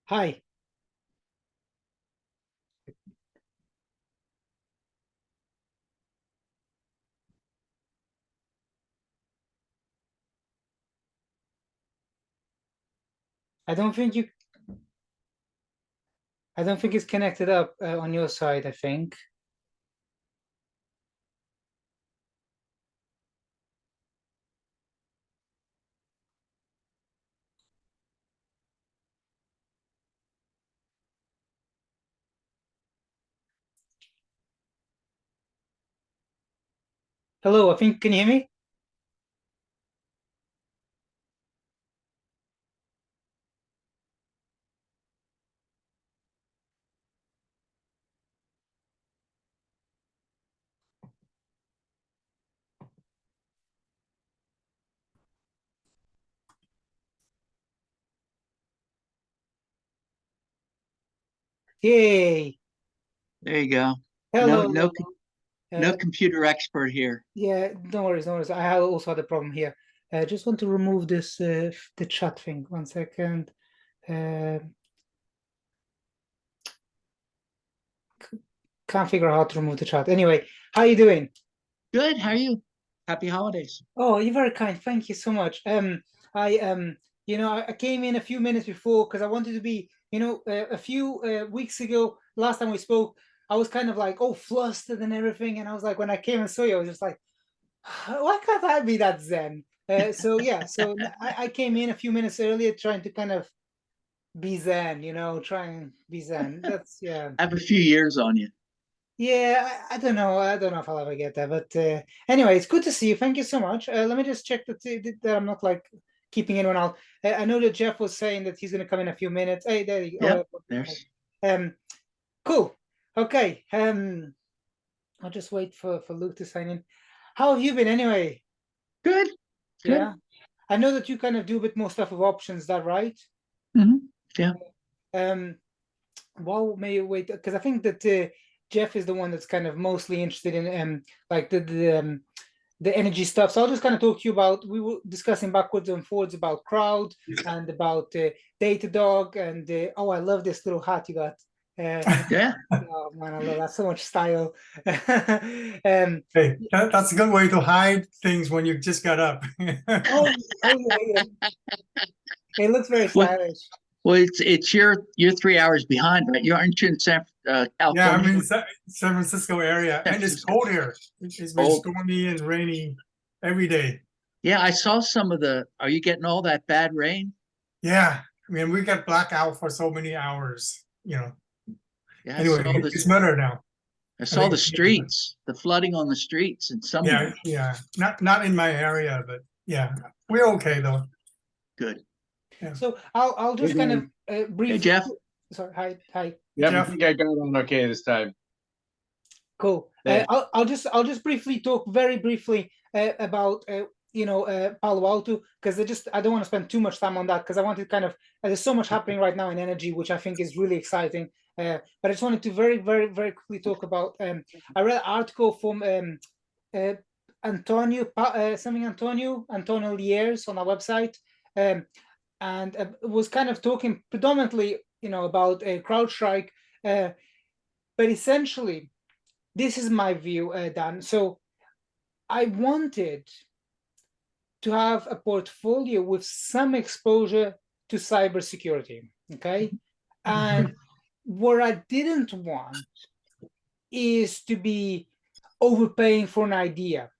Hi. I don't think you. I don't think it's connected up on your side. I think. Hello. I think. Can you hear me? Yay. There you go. No, Hello. no, no Uh, computer expert here. yeah. No worries. No worries. I also had a problem here. I just want to remove this the chat thing. 1 second. Uh, can't figure out how to remove the chat. Anyway, how you doing? Good. How are you? Happy holidays. Oh, you're very kind. Thank you so much. I I came in a few minutes before because I wanted to be, a few weeks ago, last time we spoke, I was kind of like, oh, flustered and everything, and I was like, when I came and saw you, I was just like, why can't I be that zen? So yeah, so I came in a few minutes earlier, trying to kind of be zen, try and be zen. That's yeah. I have a few years on you. Yeah, I don't know. I don't know if I'll ever get there, but anyway, it's good to see you. Thank you so much. Let me just check that I'm not like keeping anyone out. I know that Jeff was saying that he's going to come in a few minutes. Hey, there you go. Yep. Oh, There's um, cool. Okay. I'll just wait for Luke to sign in. How have you been anyway? good. Good. Yeah, I know that you kind of do a bit more stuff with options. Is that right? Yeah. Um, While may you wait? Because I think that Jeff is the one that's kind of mostly interested in like the energy stuff. So I'll just kind of talk to you about. We were discussing backwards and forwards about crowd and about Datadog and oh, I love this little hat you got. Uh, Yeah. oh man, I love that so much style. Hey, that's a good way to hide things when you just got up. Oh, oh yeah, it looks very Well, stylish. well, it's you're 3 hours behind, right? You aren't you in Yeah, I'm California? in San Francisco area, San and it's Francisco. cold here. It's been Cold. stormy and rainy every day. Yeah, I saw some of the. Are you getting all that bad rain? Yeah, I mean, we got blackout for so many hours. Yeah, Anyway, it's better now. I I saw think the it's getting better. streets, the flooding on the streets, and some Yeah, yeah. Not in my area, but yeah, we're okay though. good. Yeah, So I'll Hey, just kind of Dan. Hey, briefly. Jeff. Sorry, hi. Yep, I Jeff. think I got on okay this time. Cool. Thanks. I'll just briefly talk very briefly about Palo Alto because I don't want to spend too much time on that because I wanted to kind of there's so much happening right now in energy which I think is really exciting. But I just wanted to very very very quickly talk about. I read an article from uh, Antonio Liers on our website, and was kind of talking predominantly about CrowdStrike, but essentially this is my view, Dan. So I wanted to have a portfolio with some exposure to cybersecurity. Okay. And what I didn't want is to be overpaying for an idea.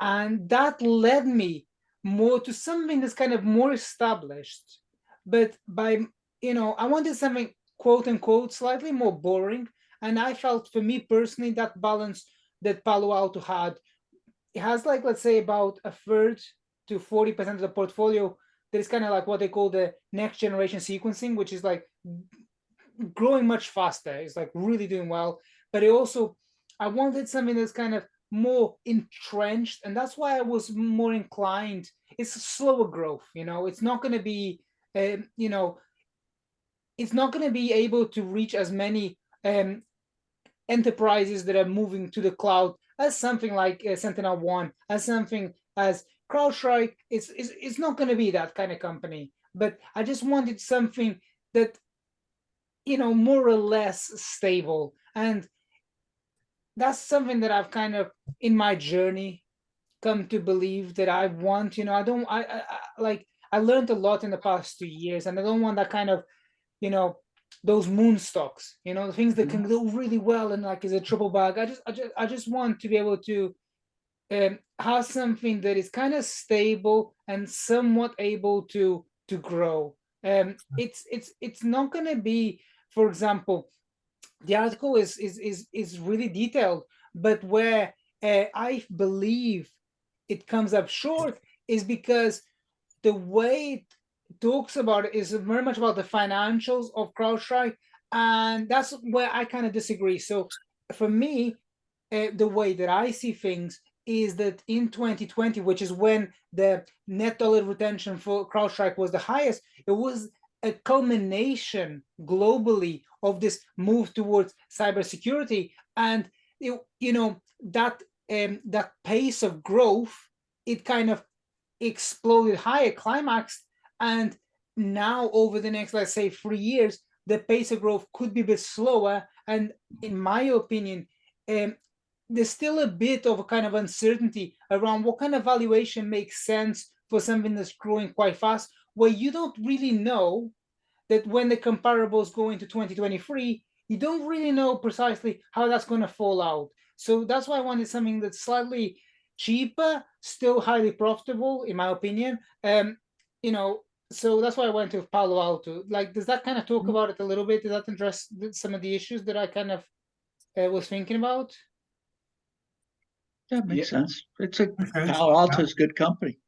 And that led me more to something that's kind of more established. But I wanted something quote unquote slightly more boring. And I felt for me personally, that balance that Palo Alto had, it has like, let's say, about a third to 40% of the portfolio that is kind of like what they call the next generation sequencing, which is like growing much faster. It's like really doing well. But it also, I wanted something that's kind of more entrenched. And that's why I was more inclined. It's slower growth, it's not going to be, um, you know, it's not going to be able to reach as many enterprises that are moving to the cloud as something like Sentinel One, as something as CrowdStrike. It's not going to be that kind of company. But I just wanted something that, more or less stable. And that's something that I've kind of, in my journey, come to believe that I want. I don't, I learned a lot in the past 2 years, and I don't want that kind of, those moon stocks, the things that can do really well and like is a triple bag. I just want to be able to have something that is kind of stable and somewhat able to grow. It's not going to be, for example, the article is really detailed, but where I believe it comes up short is because the way it talks about it is very much about the financials of CrowdStrike, and that's where I kind of disagree. So for me, the way that I see things is that in 2020, which is when the net dollar retention for CrowdStrike was the highest, it was a culmination globally of this move towards cybersecurity, and that pace of growth, it kind of exploded higher, climaxed, and now over the next, let's say, 3 years, the pace of growth could be a bit slower. And in my opinion, there's still a bit of a kind of uncertainty around what kind of valuation makes sense for something that's growing quite fast, where you don't really know that when the comparables go into 2023, you don't really know precisely how that's going to fall out. So that's why I wanted something that's slightly cheaper, still highly profitable, in my opinion. So that's why I went to Palo Alto. Like, does that kind of talk about it a little bit? Does that address some of the issues that I kind of was thinking about? That makes sense. It's a Okay. Palo Alto's good company.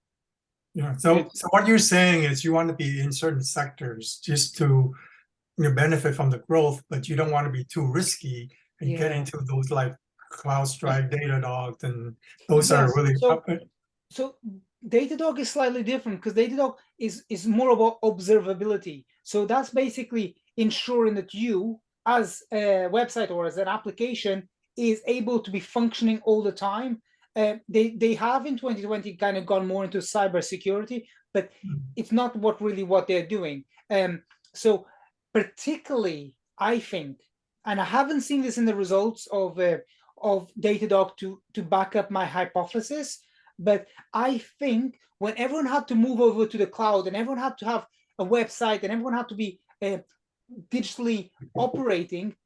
Yeah. So what you're saying is you want to be in certain sectors just to benefit from the growth, but you don't want to be too risky and get into those like CrowdStrike, Datadog, and those are really So Datadog is slightly different because Datadog is more about observability. So that's basically ensuring that you, as a website or as an application, is able to be functioning all the time. They have in 2020 kind of gone more into cybersecurity, but it's not what they're doing. So particularly, I think, and I haven't seen this in the results of Datadog to back up my hypothesis, but I think when everyone had to move over to the cloud and everyone had to have a website and everyone had to be digitally operating,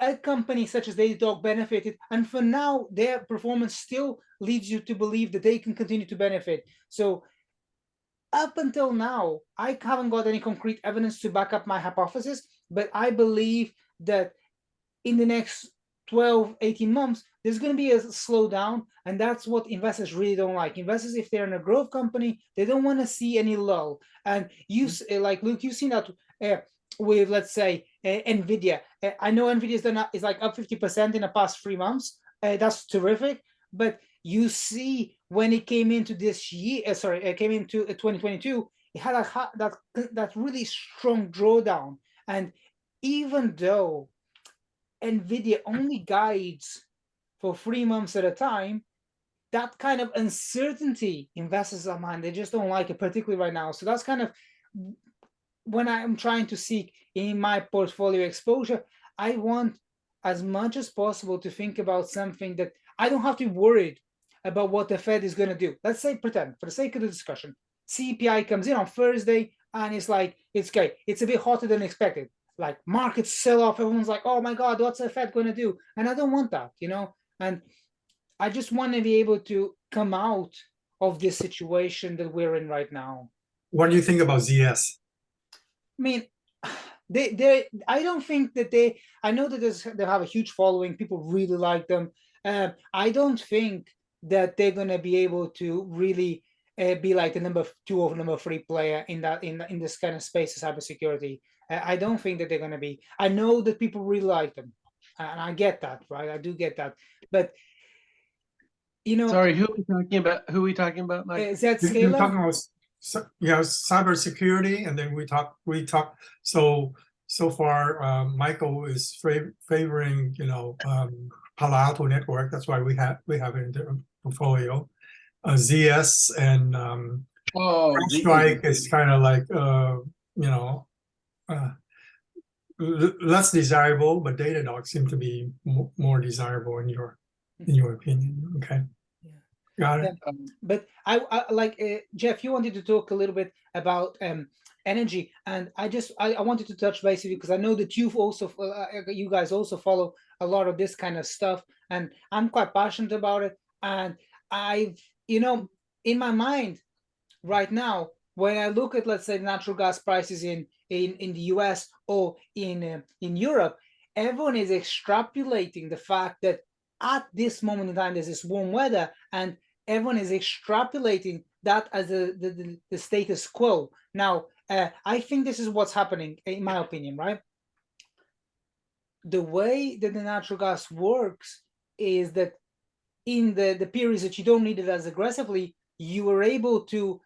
a company such as Datadog benefited, and for now their performance still leads you to believe that they can continue to benefit. So up until now, I haven't got any concrete evidence to back up my hypothesis, but I believe that in the next 12, 18 months, there's going to be a slowdown, and that's what investors really don't like. Investors, if they're in a growth company, they don't want to see any lull. And like Luke, you've seen that with, let's say, NVIDIA. I know NVIDIA is like up 50% in the past 3 months. That's terrific. But you see, when it came into this year, it came into 2022, it had that really strong drawdown. And even though NVIDIA only guides for 3 months at a time, that kind of uncertainty investors are mind. They just don't like it, particularly right now. So that's kind of when I'm trying to seek in my portfolio exposure, I want as much as possible to think about something that I don't have to be worried about what the Fed is going to do. Let's say, pretend, for the sake of the discussion, CPI comes in on Thursday and it's like, it's okay. It's a bit hotter than expected. Like markets sell off. Everyone's like, oh my God, what's the Fed going to do? And I don't want that, and I just want to be able to come out of this situation that we're in right now. What do you think about ZS? I mean, I don't think that I know that they have a huge following. People really like them. I don't think that they're going to be able to really be like the number 2 or number 3 player in this kind of space of cybersecurity. I don't think that they're going to be. I know that people really like them, and I get that, right? I do get that, but sorry, who are we talking about? Who are we talking about, Mike? Zscaler. You're talking about cybersecurity, and then we talk. So far, Michael is favoring Palo Alto Network. That's why we have it in the portfolio. ZS and CrowdStrike is kind of like less desirable, but Datadog seem to be more desirable in your opinion. Okay, Yeah. got it. But I like Jeff, you wanted to talk a little bit about energy, and I wanted to touch base with you because I know that you've also you guys also follow a lot of this kind of stuff, and I'm quite passionate about it. And I've, in my mind right now, when I look at, let's say, natural gas prices in the US or in Europe, everyone is extrapolating the fact that at this moment in time there's this warm weather, and everyone is extrapolating that as the status quo. Now, I think this is what's happening, in my opinion, right? The way that the natural gas works is that in the periods that you don't need it as aggressively, you are able to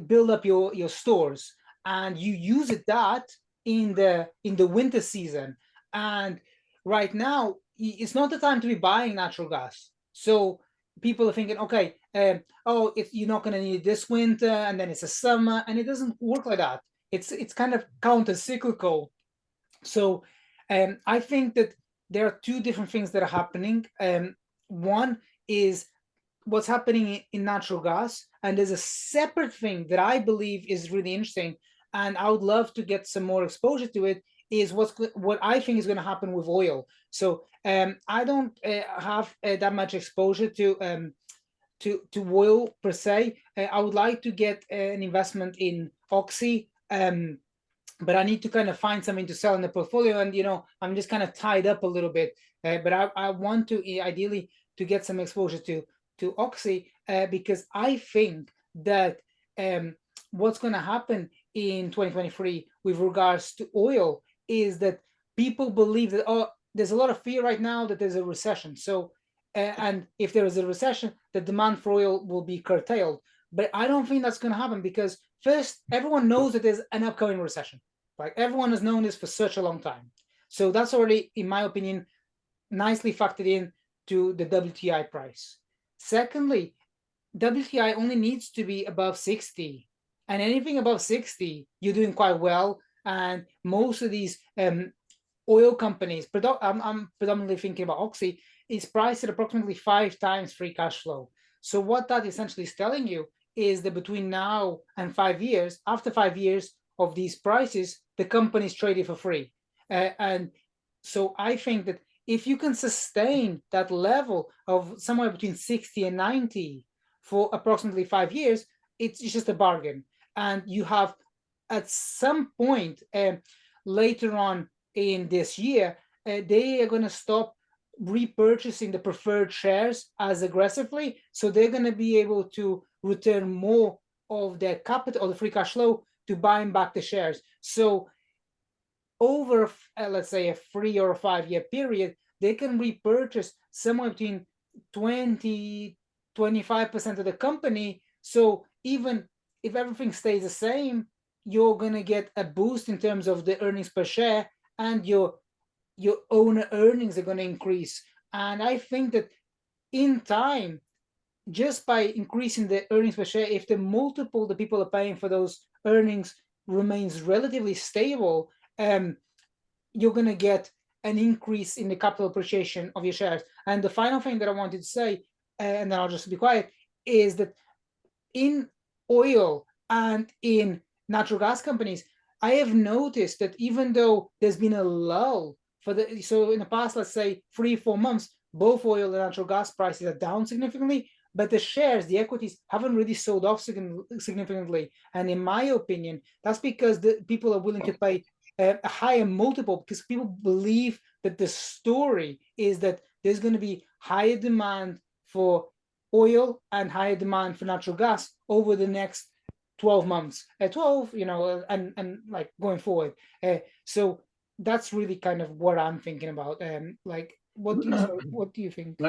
build up your stores, and you use that in the winter season. And right now, it's not the time to be buying natural gas. So people are thinking, okay, oh, if you're not going to need it this winter, and then it's a summer, and it doesn't work like that. It's kind of counter-cyclical. So I think that there are two different things that are happening. One is what's happening in natural gas, and there's a separate thing that I believe is really interesting, and I would love to get some more exposure to it, is what I think is going to happen with oil. So I don't have that much exposure to oil per se. I would like to get an investment in Oxy, but I need to kind of find something to sell in the portfolio, and I'm just kind of tied up a little bit. But I want to ideally to get some exposure to Oxy, because I think that what's going to happen in 2023 with regards to oil is that people believe that, oh, there's a lot of fear right now that there's a recession. So, and if there is a recession, the demand for oil will be curtailed. But I don't think that's going to happen, because first, everyone knows that there's an upcoming recession. Like, everyone has known this for such a long time. So that's already, in my opinion, nicely factored in to the WTI price. Secondly, WTI only needs to be above 60, and anything above 60, you're doing quite well. And most of these oil companies, I'm predominantly thinking about Oxy, is priced at approximately 5 times free cash flow. So what that essentially is telling you is that between now and 5 years, after 5 years of these prices, the company is traded for free. And so I think that if you can sustain that level of somewhere between 60 and 90 for approximately 5 years, it's just a bargain. And you have, at some point later on in this year, they are going to stop repurchasing the preferred shares as aggressively. So they're going to be able to return more of their capital or the free cash flow to buying back the shares. So over, let's say, a 3 or a 5 year period, they can repurchase somewhere between 20-25% of the company. So even if everything stays the same, you're going to get a boost in terms of the earnings per share, and your owner earnings are going to increase. And I think that in time, just by increasing the earnings per share, if the multiple the people are paying for those earnings remains relatively stable, you're going to get an increase in the capital appreciation of your shares. And the final thing that I wanted to say, and then I'll just be quiet, is that in oil and in natural gas companies, I have noticed that even though there's been a lull so in the past, let's say 3-4 months, both oil and natural gas prices are down significantly, but the shares, the equities, haven't really sold off significantly. And in my opinion, that's because the people are willing to pay a higher multiple, because people believe that the story is that there's going to be higher demand for oil and higher demand for natural gas over the next 12 months, 12, and like going forward. So that's really kind of what I'm thinking about. Like, what do you think?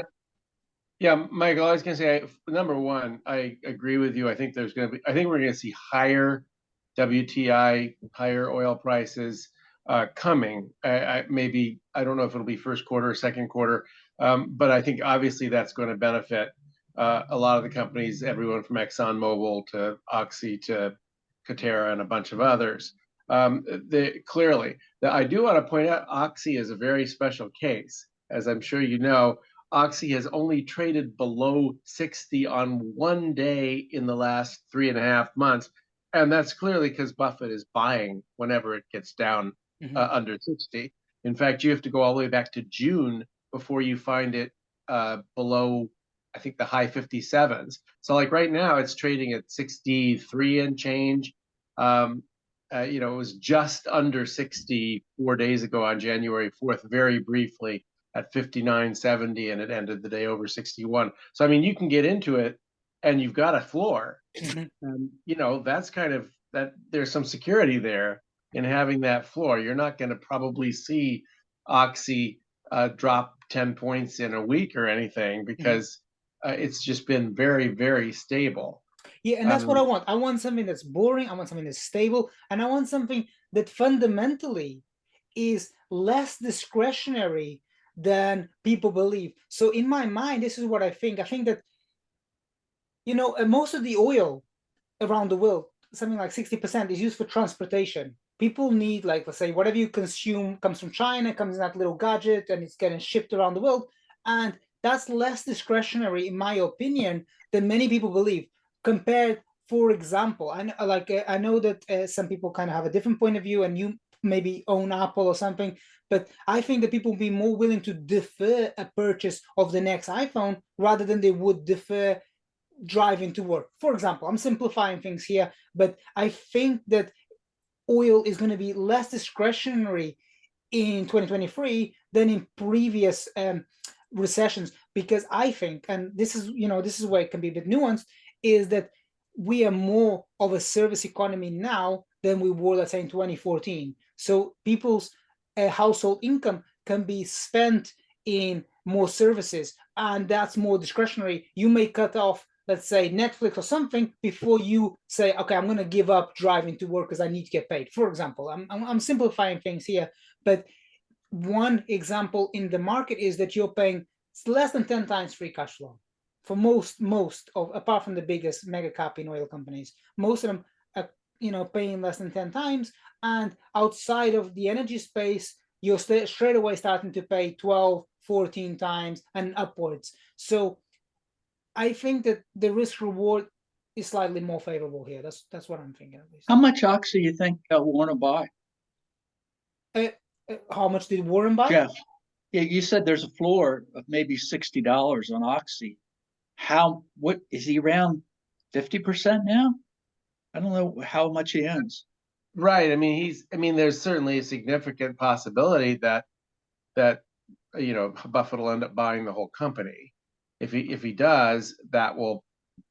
Yeah, Michael, I was going to say, number one, I agree with you. I think we're going to see higher WTI, higher oil prices coming. Maybe, I don't know if it'll be first quarter or second quarter, but I think obviously that's going to benefit a lot of the companies, everyone from ExxonMobil to Oxy to Coterra and a bunch of others. Clearly, I do want to point out Oxy is a very special case. As I'm sure you know, Oxy has only traded below 60 on one day in the last 3.5 months. And that's clearly because Buffett is buying whenever it gets down under 60. In fact, you have to go all the way back to June before you find it below, I think, the high 57s. So like right now, it's trading at 63 and change. It was just under 60 4 days ago on January 4th, very briefly at 59.70, and it ended the day over 61. So, I mean, you can get into it and you've got a floor. And, that's kind of that there's some security there in having that floor. You're not going to probably see Oxy drop 10 points in a week or anything because it's just been very, very stable. Yeah, and that's what I want. I want something that's boring. I want something that's stable. And I want something that fundamentally is less discretionary than people believe. So in my mind, this is what I think. I think that, most of the oil around the world, something like 60%, is used for transportation. People need, like, let's say, whatever you consume comes from China, comes in that little gadget, and it's getting shipped around the world. And that's less discretionary, in my opinion, than many people believe. Compared, for example, I know that some people kind of have a different point of view, and you maybe own Apple or something, but I think that people will be more willing to defer a purchase of the next iPhone rather than they would defer driving to work. For example, I'm simplifying things here, but I think that oil is going to be less discretionary in 2023 than in previous recessions, because I think, and this is where it can be a bit nuanced, is that we are more of a service economy now than we were, let's say, in 2014. So people's household income can be spent in more services, and that's more discretionary. You may cut off, let's say, Netflix or something before you say, okay, I'm going to give up driving to work because I need to get paid. For example, I'm simplifying things here, but one example in the market is that you're paying less than 10 times free cash flow for most of, apart from the biggest mega cap in oil companies. Most of them are, paying less than 10 times, and outside of the energy space, you're straight away starting to pay 12, 14 times and upwards. So I think that the risk reward is slightly more favorable here. That's what I'm thinking, at least. How much Oxy you think Warren will buy? How much did Warren buy? Jeff, yeah, you said there's a floor of maybe $60 on Oxy. What is he around 50% now? I don't know how much he owns. Right. I mean, there's certainly a significant possibility that Buffett will end up buying the whole company. If he does, that will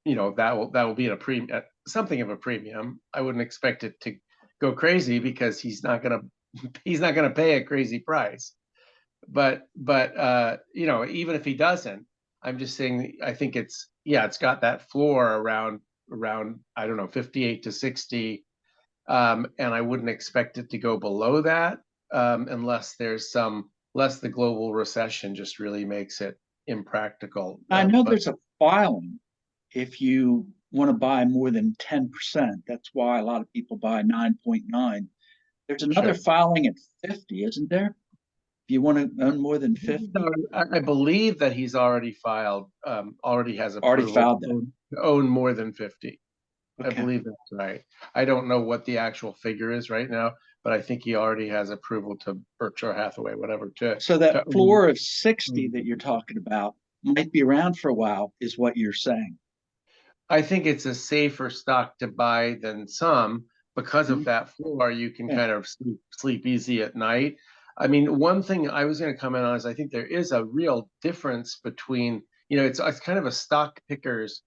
be at a premium, at something of a premium. I wouldn't expect it to go crazy because he's not gonna pay a crazy price. But even if he doesn't, I'm just saying I think it's got that floor around I don't know 58 to 60, and I wouldn't expect it to go below that unless the global recession just really makes it impractical. I know there's a filing if you want to buy more than 10%. That's why a lot of people buy 9.9. There's another filing at 50, isn't there? If you want to own more than 50. I believe that he's already filed, already has approval that. to own more than 50. Okay. I believe that's right. I don't know what the actual figure is right now, but I think he already has approval to Berkshire Hathaway, whatever. So that floor of 60 that you're talking about might be around for a while, is what you're saying. I think it's a safer stock to buy than some because of that floor. You can kind of sleep easy at night. I mean, one thing I was going to comment on is I think there is a real difference between, it's kind of a stock pickers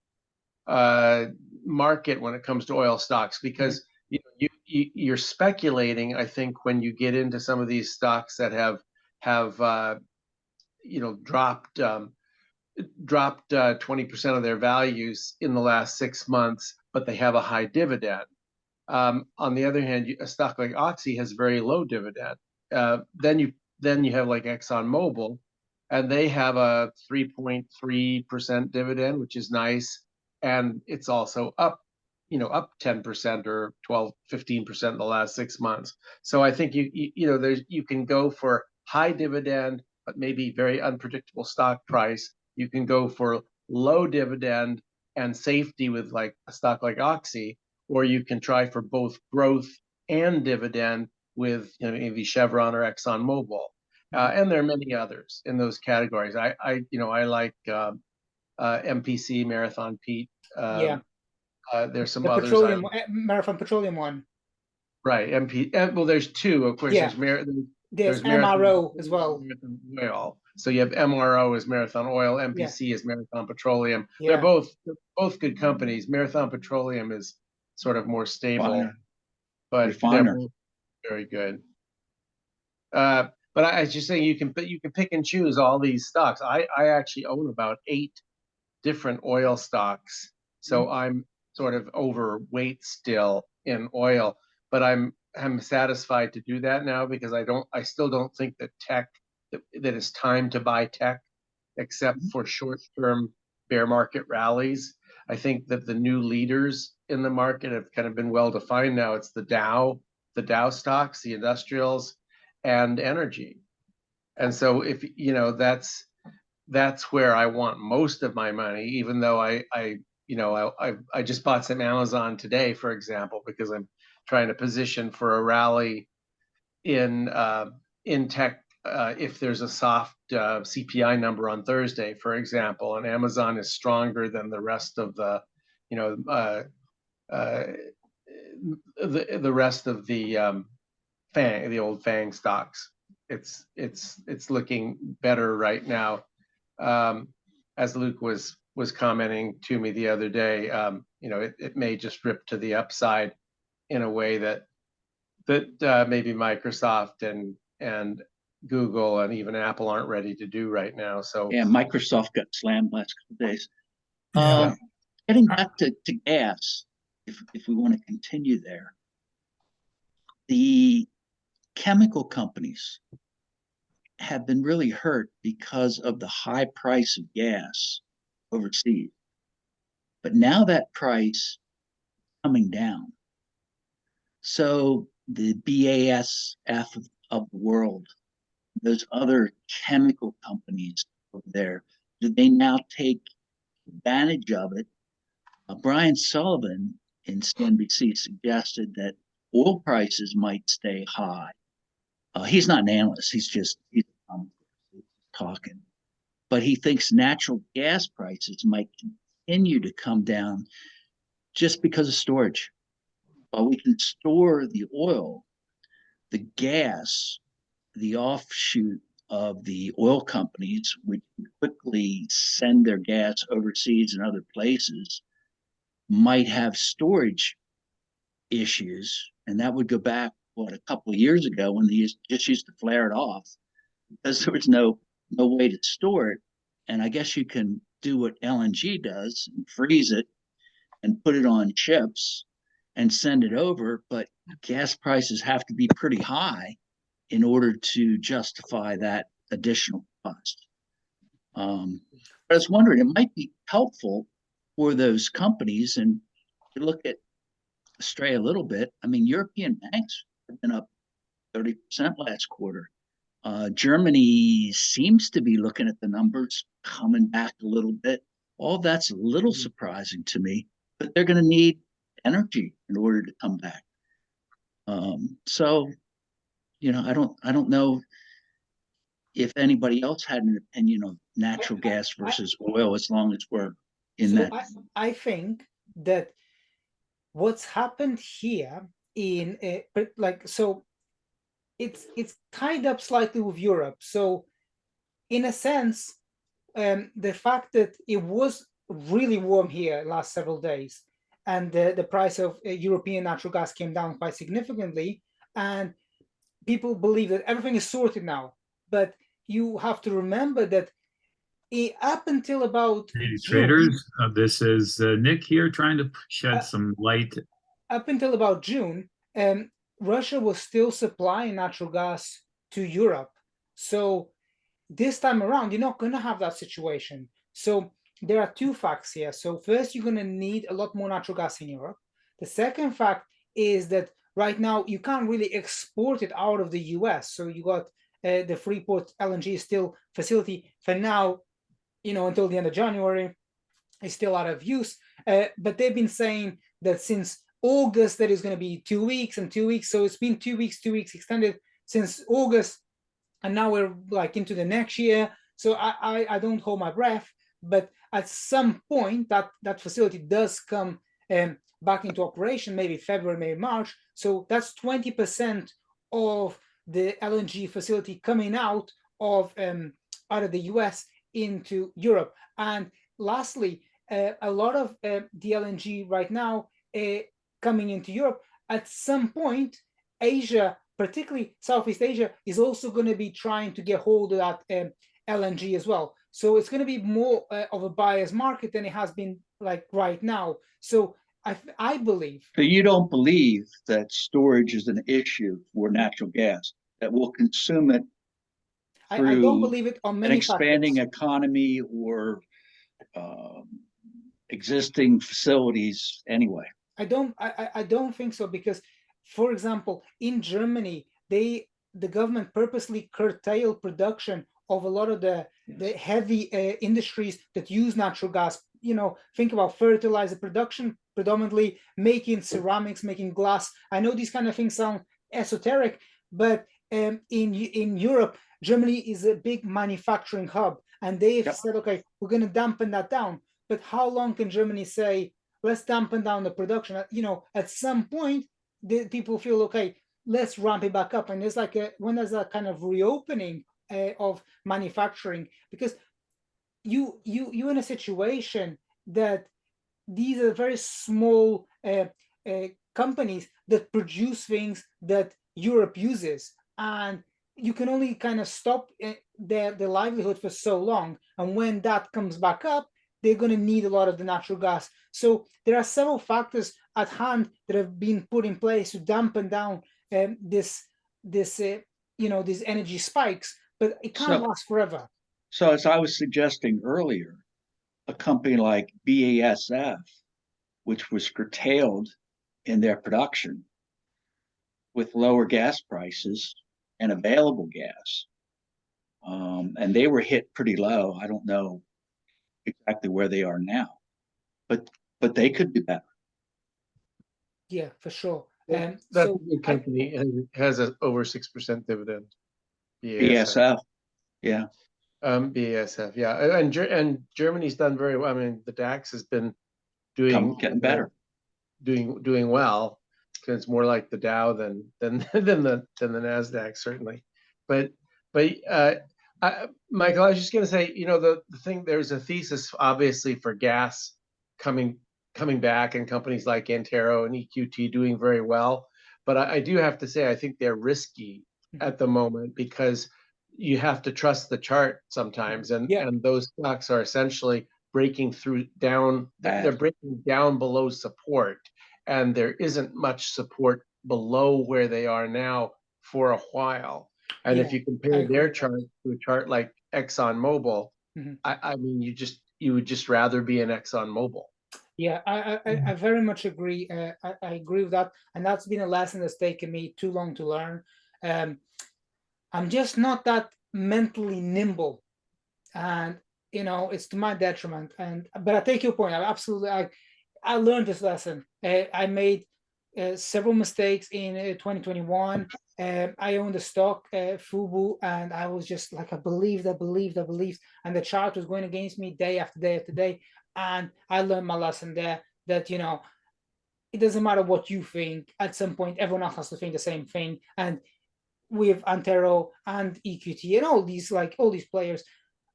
market when it comes to oil stocks, because you're speculating, I think, when you get into some of these stocks that have dropped 20% of their values in the last 6 months, but they have a high dividend. On the other hand, a stock like Oxy has very low dividend. Then you have like ExxonMobil, and they have a 3.3% dividend, which is nice, and it's also up up 10% or 12, 15% in the last 6 months. So I think you can go for high dividend, but maybe very unpredictable stock price. You can go for low dividend and safety with like a stock like Oxy, or you can try for both growth and dividend with maybe Chevron or ExxonMobil. And there are many others in those categories. I like MPC, Marathon Pete. Yeah, There's some the others. petroleum, Marathon Petroleum one. Right, well, there's two. Of course, Yeah. There's MRO as well. Marathon Oil. So you have MRO as Marathon Oil, MPC as Marathon Petroleum. They're Yeah. both good companies. Marathon Petroleum is sort of more stable, but Refiner. they're both very good. But I was just saying you can pick and choose all these stocks. I actually own about 8 different oil stocks, so I'm sort of overweight still in oil, but I'm satisfied to do that now because I still don't think that that it's time to buy tech, except for short-term bear market rallies. I think that the new leaders in the market have kind of been well defined now. It's the Dow stocks, the industrials, and energy. And so if that's where I want most of my money, even though I just bought some Amazon today, for example, because I'm trying to position for a rally in tech if there's a soft CPI number on Thursday, for example, and Amazon is stronger than the rest of the rest of the old FANG stocks. It's looking better right now. As Luke was commenting to me the other day, it may just rip to the upside in a way that maybe Microsoft and Google and even Apple aren't ready to do right now. So yeah, Microsoft got slammed last couple of days. Yeah. Getting back to gas, if we want to continue there, the chemical companies have been really hurt because of the high price of gas overseas. But now that price is coming down. So the BASF of the world, those other chemical companies over there, do they now take advantage of it? Brian Sullivan in CNBC suggested that oil prices might stay high. He's not an analyst, he's talking. But he thinks natural gas prices might continue to come down just because of storage. While we can store the oil, the gas, the offshoot of the oil companies, which quickly send their gas overseas and other places, might have storage issues. And that would go back, a couple of years ago when they just used to flare it off because there was no way to store it. And I guess you can do what LNG does and freeze it and put it on ships and send it over. But gas prices have to be pretty high in order to justify that additional cost. But I was wondering, it might be helpful for those companies, and to look at stray a little bit. I mean, European banks have been up 30% last quarter. Germany seems to be looking at the numbers coming back a little bit. All that's a little surprising to me, but they're going to need energy in order to come back. So, I don't know if anybody else had an opinion on natural gas versus oil, as long as we're in that. I think that what's happened here it's tied up slightly with Europe. So in a sense, the fact that it was really warm here last several days and the price of European natural gas came down quite significantly, and people believe that everything is sorted now. But you have to remember that up until about traders, this is Nick here trying to shed some light. Up until about June, Russia was still supplying natural gas to Europe. So this time around, you're not going to have that situation. So there are two facts here. So first, you're going to need a lot more natural gas in Europe. The second fact is that right now you can't really export it out of the US. So you got the Freeport LNG still facility for now, until the end of January, is still out of use. But they've been saying that since August, that is going to be 2 weeks and 2 weeks. So it's been 2 weeks, 2 weeks extended since August, and now we're like into the next year. So I don't hold my breath, but at some point that facility does come back into operation, maybe February, maybe March. So that's 20% of the LNG facility coming out of the US into Europe. And lastly, a lot of the LNG right now coming into Europe, at some point, Asia, particularly Southeast Asia, is also going to be trying to get hold of that LNG as well. So it's going to be more of a buyer's market than it has been like right now. So I believe. So you don't believe that storage is an issue for natural gas, that will consume it through I don't believe it on many an expanding factors. economy or existing facilities anyway. I don't think so, because, for example, in Germany, the government purposely curtailed production of a lot of the heavy industries that use natural gas. Think about fertilizer production, predominantly making ceramics, making glass. I know these kind of things sound esoteric, but in Europe, Germany is a big manufacturing hub, and they've said, okay, we're going to dampen that down. But how long can Germany say, let's dampen down the production? At some point, the people feel, okay, let's ramp it back up. And there's when there's a kind of reopening of manufacturing, because you're in a situation that these are very small companies that produce things that Europe uses, and you can only kind of stop their livelihood for so long. And when that comes back up, they're going to need a lot of the natural gas. So there are several factors at hand that have been put in place to dampen down these energy spikes, but it can't last forever. So as I was suggesting earlier, a company like BASF, which was curtailed in their production with lower gas prices and available gas, and they were hit pretty low. I don't know exactly where they are now, but they could do better. Yeah, for sure. That's a good company, and has an over 6% dividend. BASF, yeah. BASF, yeah, and Germany's done very well. I mean, the DAX has been getting better, doing well, because it's more like the Dow than the NASDAQ, certainly. But Michael, I was just going to say, the thing, there's a thesis obviously for gas coming back, and companies like Antero and EQT doing very well. But I do have to say, I think they're risky at the moment, because you have to trust the chart sometimes, and those stocks are essentially breaking down. They're breaking down below support, and there isn't much support below where they are now for a while. And if you compare their chart to a chart like ExxonMobil, I mean, you would just rather be in ExxonMobil. Yeah, I very much agree. I agree with that, and that's been a lesson that's taken me too long to learn. I'm just not that mentally nimble, and it's to my detriment. But I take your point. I learned this lesson. I made several mistakes in 2021. I owned a stock, Fubu, and I was just like, I believed, and the chart was going against me day after day after day. And I learned my lesson there, that it doesn't matter what you think. At some point, everyone else has to think the same thing. And with Antero and EQT and all these players,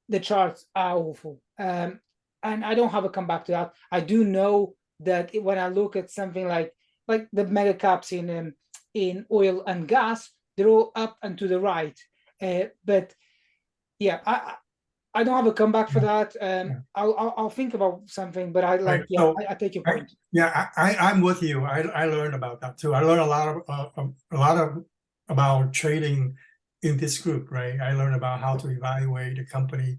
the charts are awful. And I don't have a comeback to that. I do know that when I look at something like the mega caps in oil and gas, they're all up and to the right. But yeah, I don't have a comeback for that. I'll think about something, but I take your point. I'm with you. I learned about that too. I learned a lot about trading in this group, right? I learned about how to evaluate a company,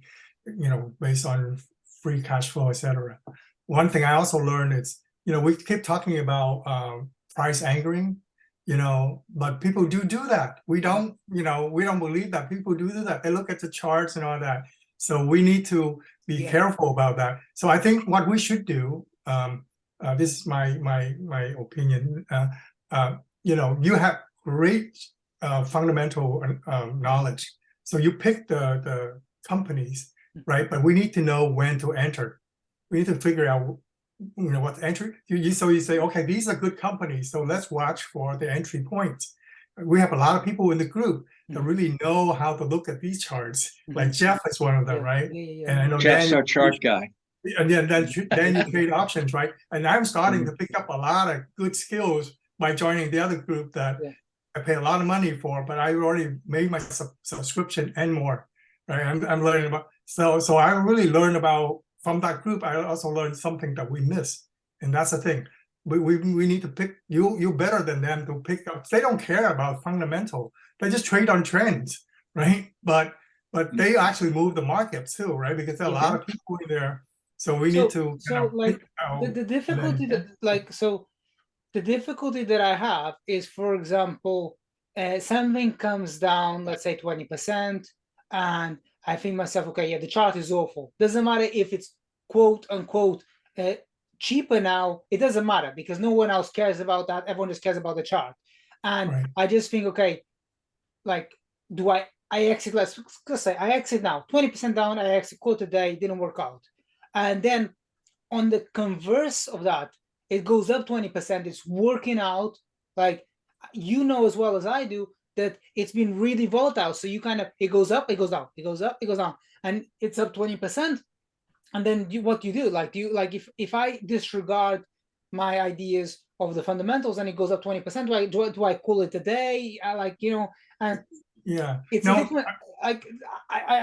based on free cash flow, etc. One thing I also learned is we keep talking about price anchoring, but people do that. We don't believe that people do that. They look at the charts and all that. So we need to be careful about that. So I think what we should do, this is my opinion. You have great fundamental knowledge. So you pick the companies, right? But we need to know when to enter. We need to figure out what the entry. So you say, okay, these are good companies, so let's watch for the entry points. We have a lot of people in the group that really know how to look at these charts. Like Jeff is one of them, right? And I know Jeff's our chart guy. And then you trade options, right? And I'm starting to pick up a lot of good skills by joining the other group that I pay a lot of money for, but I already made my subscription and more. Right? I'm learning about. So I really learned about from that group. I also learned something that we miss, and that's the thing. We need to pick you better than them to pick up. They don't care about fundamental. They just trade on trends, right? But they actually move the market too, right? Because there are a lot of people in there. So we need to the difficulty the difficulty that I have is, for example, something comes down, let's say 20%, and I think myself, okay, yeah, the chart is awful. Doesn't matter if it's quote unquote cheaper now, it doesn't matter because no one else cares about that. Everyone just cares about the chart. And I just think, okay, like, do I exit, let's say I exit now, 20% down, I exit, quote today, didn't work out. And then on the converse of that, it goes up 20%, it's working out. Like, as well as I do, that it's been really volatile. So you kind of, it goes up, it goes down, it goes up, it goes down, and it's up 20%. And then what you do, like, if I disregard my ideas of the fundamentals and it goes up 20%, do I call it a day? And it's a different, I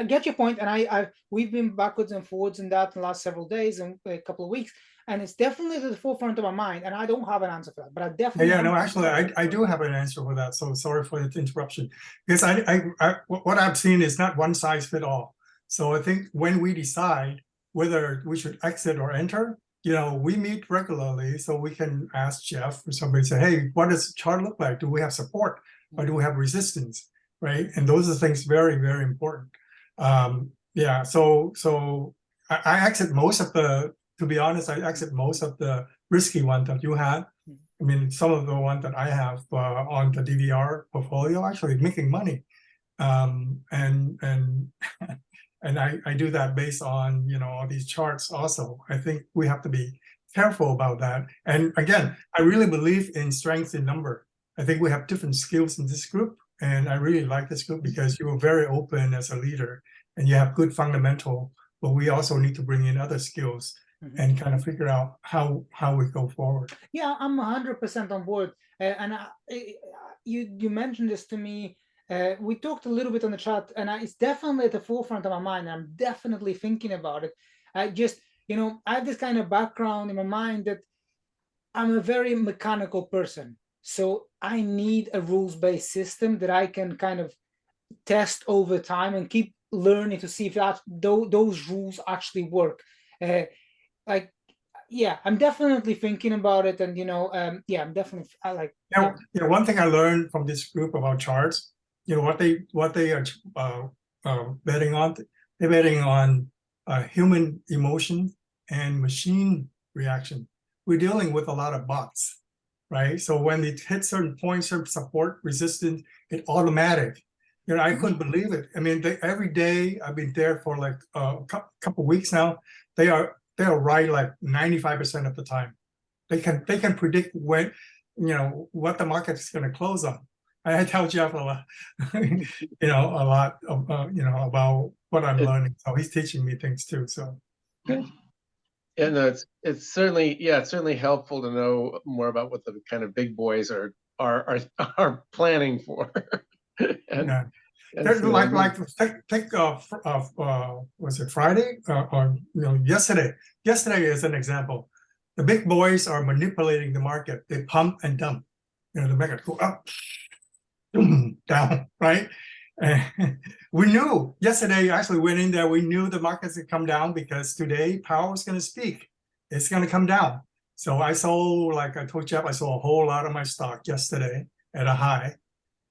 get your point, and we've been backwards and forwards in that in the last several days and a couple of weeks, and it's definitely at the forefront of my mind, and I don't have an answer for that, but I definitely actually I do have an answer for that. So sorry for the interruption, because what I've seen is not one size fit all. So I think when we decide whether we should exit or enter, we meet regularly, so we can ask Jeff or somebody, say, hey, what does the chart look like? Do we have support or do we have resistance? Right, and those are things very, very important. So I exit most of the. To be honest, I exit most of the risky one that you had. I mean, some of the one that I have on the DVR portfolio actually making money, and I do that based on all these charts. Also, I think we have to be careful about that. And again, I really believe in strength in number. I think we have different skills in this group. And I really like this group because you were very open as a leader and you have good fundamental, but we also need to bring in other skills and kind of figure out how we go forward. Yeah, I'm 100% on board. And you mentioned this to me. We talked a little bit on the chat, and it's definitely at the forefront of my mind. I'm definitely thinking about it. I have this kind of background in my mind that I'm a very mechanical person. So I need a rules-based system that I can kind of test over time and keep learning to see if those rules actually work. I'm definitely thinking about it, and I'm definitely one thing I learned from this group about charts, what they are betting on. They're betting on human emotion and machine reaction. We're dealing with a lot of bots, right? So when it hits certain points of support, resistance, it's automatic. I couldn't believe it. I mean, every day I've been there for like a couple of weeks now. They are right like 95% of the time. They can predict when, what the market is going to close on. I tell Jeff a lot, a lot of, about what I'm learning. So he's teaching me things too. So. And it's certainly helpful to know more about what the kind of big boys are planning for. Take was it Friday or yesterday? Yesterday is an example. The big boys are manipulating the market. They pump and dump. The market go up, down, right? And we knew yesterday. Actually, went in there. We knew the market's gonna come down because today Powell is going to speak. It's going to come down. So I sold, like I told Jeff, I sold a whole lot of my stock yesterday at a high,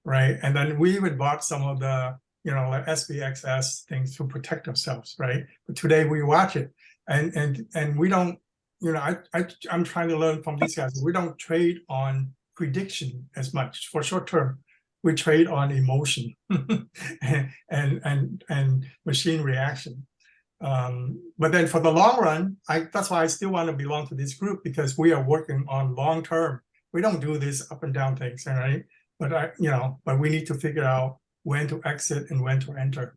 right? And then we even bought some of the, like SPXS things to protect ourselves, right? But today we watch it, and we don't, I'm trying to learn from these guys. We don't trade on prediction as much for short term. We trade on emotion and machine reaction. But then for the long run, that's why I still want to belong to this group, because we are working on long term. We don't do this up and down things, right? But but we need to figure out when to exit and when to enter.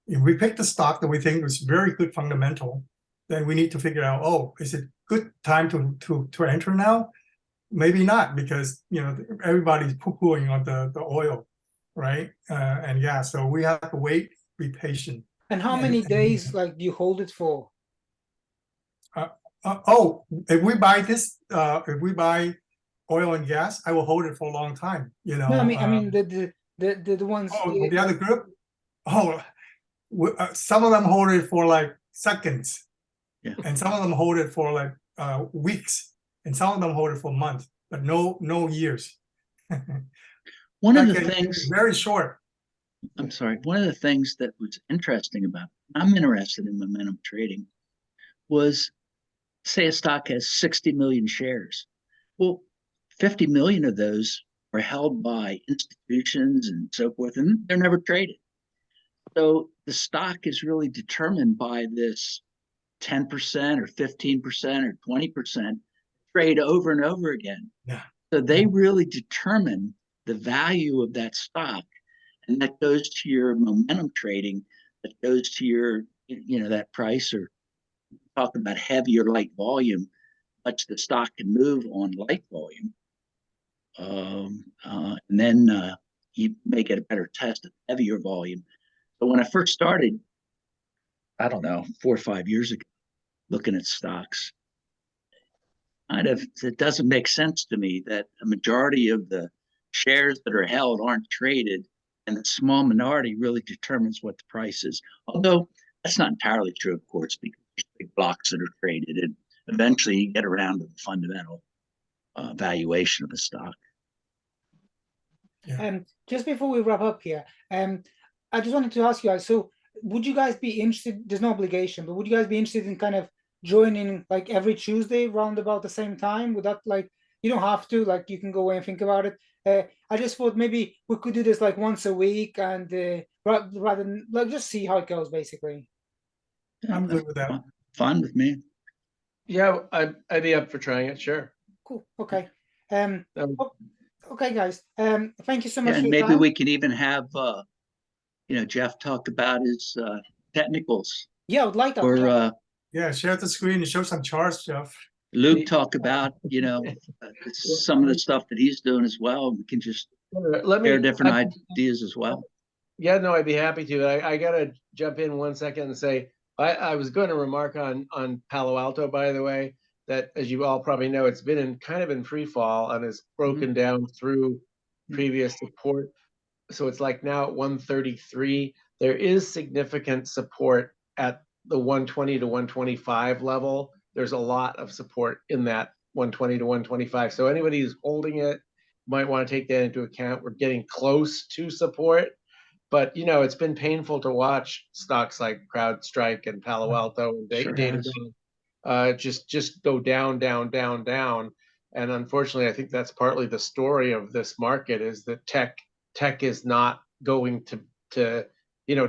If we pick the stock that we think is very good fundamental, then we need to figure out, oh, is it good time to enter now? Maybe not, because everybody's poo-pooing on the oil, right? And yeah, so we have to wait, be patient. And how many days like do you hold it for? If we buy oil and gas, I will hold it for a long time. No, I mean the ones. The other group. Some of them hold it for like seconds, yeah, and some of them hold it for like weeks, and some of them hold it for months, but no years. One of the things very short. I'm sorry. One of the things that was interesting about, I'm interested in momentum trading, was say a stock has 60 million shares. Well, 50 million of those are held by institutions and so forth, and they're never traded. So the stock is really determined by this 10% or 15% or 20% trade over and over again. Yeah. So they really determine the value of that stock. And that goes to your momentum trading, that goes to your, that price, or talk about heavy or light volume, much the stock can move on light volume. And then you may get a better test of heavier volume. But when I first started, I don't know, 4 or 5 years ago, looking at stocks, it doesn't make sense to me that a majority of the shares that are held aren't traded, and the small minority really determines what the price is. Although that's not entirely true, of course, because there's big blocks that are traded, and eventually you get around to the fundamental valuation of the stock. Yeah. Just before we wrap up here, I just wanted to ask you guys, so would you guys be interested, there's no obligation, but would you guys be interested in kind of joining like every Tuesday around about the same time? Would that, like, you don't have to, like, you can go away and think about it. I just thought maybe we could do this like once a week, and rather than like just see how it goes, basically. I'm good with that. Fine with me. Yeah, I'd be up for trying it. Sure. Cool. Okay. Okay, guys. Thank you so much. And for your maybe time. we can even have Jeff talk about his technicals. Yeah, I would like that. Or yeah, share the screen and show some charts, Jeff. Luke talk about some of the stuff that he's doing as well. We can just share different ideas as well. Yeah, no, I'd be happy to. I gotta jump in 1 second and say I was going to remark on Palo Alto, by the way, that as you all probably know, it's been kind of in free fall and is broken down through previous support. So it's like now at 133. There is significant support at the 120 to 125 level. There's a lot of support in that 120 to 125. So anybody who's holding it might want to take that into account. We're getting close to support, but it's been painful to watch stocks like CrowdStrike and Palo Alto and Datadog just go down, down, down, down. And unfortunately, I think that's partly the story of this market, is that tech is not going to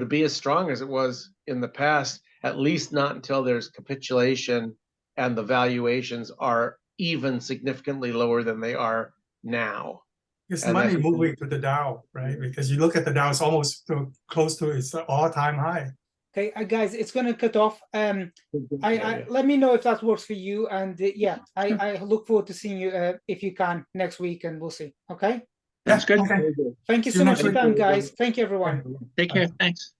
be as strong as it was in the past, at least not until there's capitulation and the valuations are even significantly lower than they are now. It's money moving to the Dow, right? Because you look at the Dow, it's almost close to its all-time high. Okay, guys, it's going to cut off. Let me know if that works for you. And I look forward to seeing you if you can next week, and we'll see. Okay? That's good. Okay. Thank you so much for your time, guys. Thank you, everyone. Take care. Thanks.